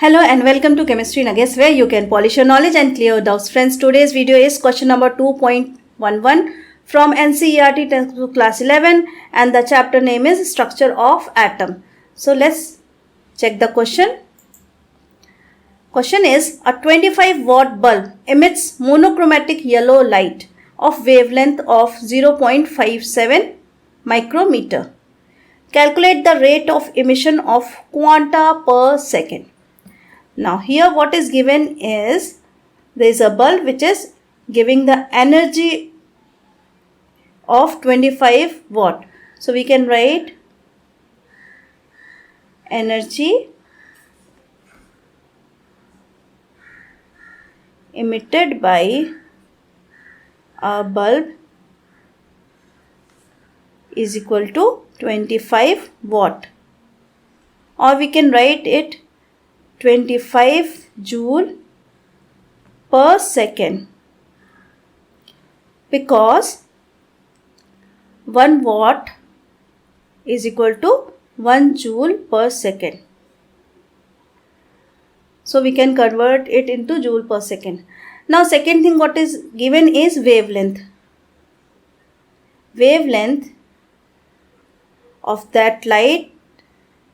Hello and welcome to Chemistry Nuggets, where you can polish your knowledge and clear your doubts. Friends, today's video is question number 2.11 from NCERT textbook class 11, and the chapter name is Structure of Atom. So let's check the question. Question is, a 25-watt bulb emits monochromatic yellow light of wavelength of 0.57 micrometer. Calculate the rate of emission of quanta per second. Now here what is given is, there is a bulb which is giving the energy of 25 watt. So we can write energy emitted by a bulb is equal to 25 watt, or we can write it 25 joule per second, because 1 watt is equal to 1 joule per second. So we can convert it into joule per second. Now second thing what is given is wavelength. Wavelength of that light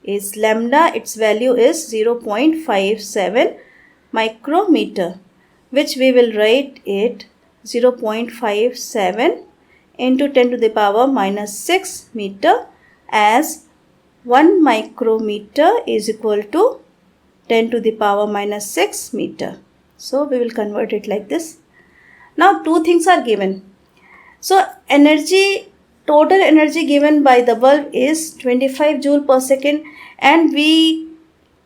is lambda, its value is 0.57 micrometer, which we will write it 0.57 into 10 to the power minus 6 meter, as 1 micrometer is equal to 10 to the power minus 6 meter. So we will convert it like this. Now two things are given. So total energy given by the bulb is 25 joule per second, and we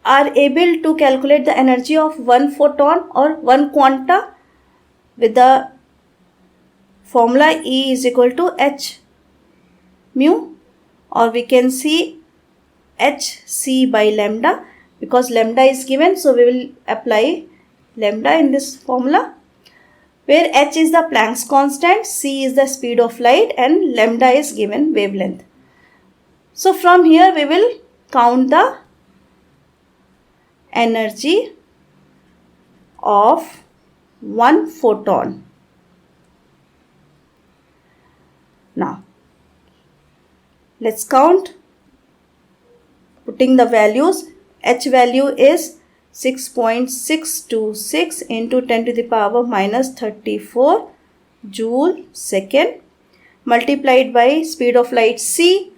are able to calculate the energy of 1 photon or 1 quanta with the formula E is equal to h mu, or we can see hc by lambda, because lambda is given, so we will apply lambda in this formula, where h is the Planck's constant, c is the speed of light, and lambda is given wavelength. So from here we will count the energy of 1 photon. Now let's count, putting the values. H value is 6.626 into 10 to the power minus 34 joule second, multiplied by speed of light c,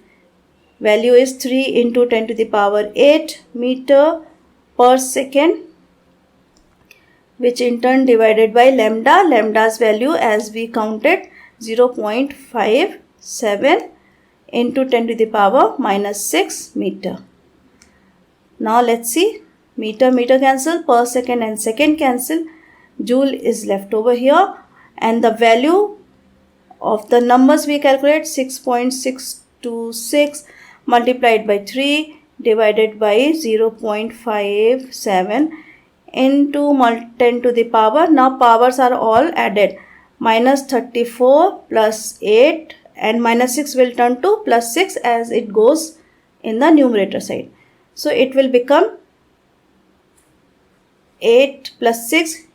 value is 3 into 10 to the power 8 meter per second, which in turn divided by lambda. Lambda's value, as we counted, 0.57 into 10 to the power minus 6 meter. Now let's see, meter cancel, per second and second cancel, joule is left over here, and the value of the numbers we calculate, 6.626 multiplied by 3 divided by 0.57 into 10 to the power. Now powers are all added, minus 34 plus 8, and minus 6 will turn to plus 6 as it goes in the numerator side. So it will become 8 plus 6,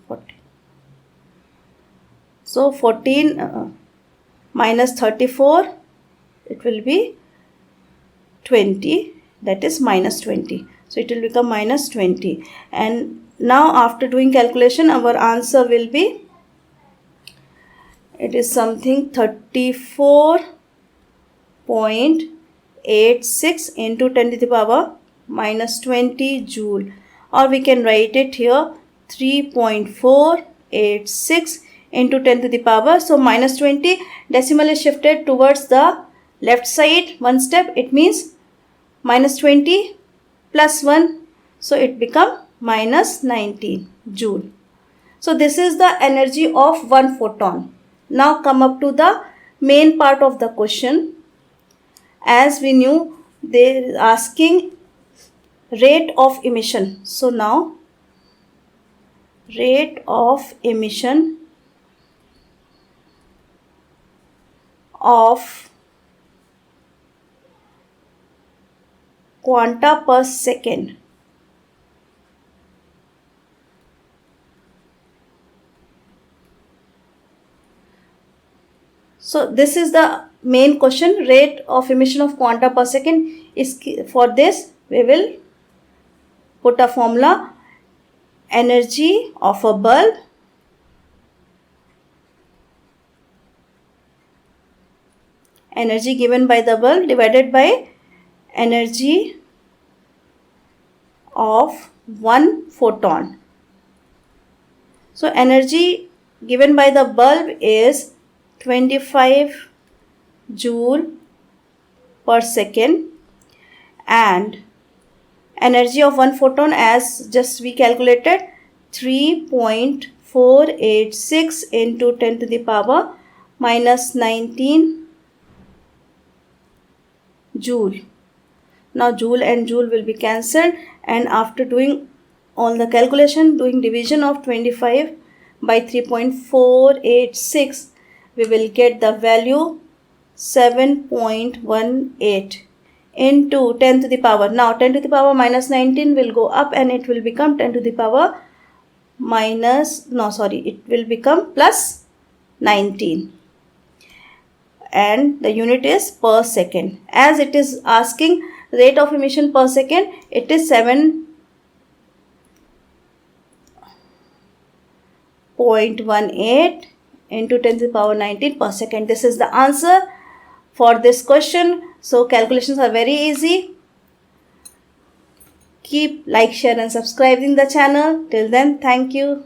14. So 14 minus 34, it will be 20, that is minus 20. So it will become minus 20. And now after doing calculation, our answer will be, it is something 34.86 into 10 to the power minus 20 joule, or we can write it here 3.486 into 10 to the power. So minus 20, decimal is shifted towards the left side one step, it means minus 20 plus 1, so it become minus 19 joule. So this is the energy of 1 photon. Now come up to the main part of the question. As we knew, they are asking rate of emission. So now rate of emission of quanta per second So this is the main question, rate of emission of quanta per second. For this we will put a formula, energy of a bulb energy given by the bulb divided by energy of one photon. So energy given by the bulb is 25 joule per second, and energy of one photon, as just we calculated, 3.486 into 10 to the power minus 19 joule. Now joule and joule will be cancelled, and after doing all the calculation, doing division of 25 by 3.486, we will get the value 7.18 into 10 to the power. Now 10 to the power minus 19 will go up and it will become 10 to the power it will become plus 19. And the unit is per second. As it is asking rate of emission per second, it is 7.18 into 10 to the power 19 per second. This is the answer for this question. So calculations are very easy. Keep like, share and subscribing the channel. Till then, thank you.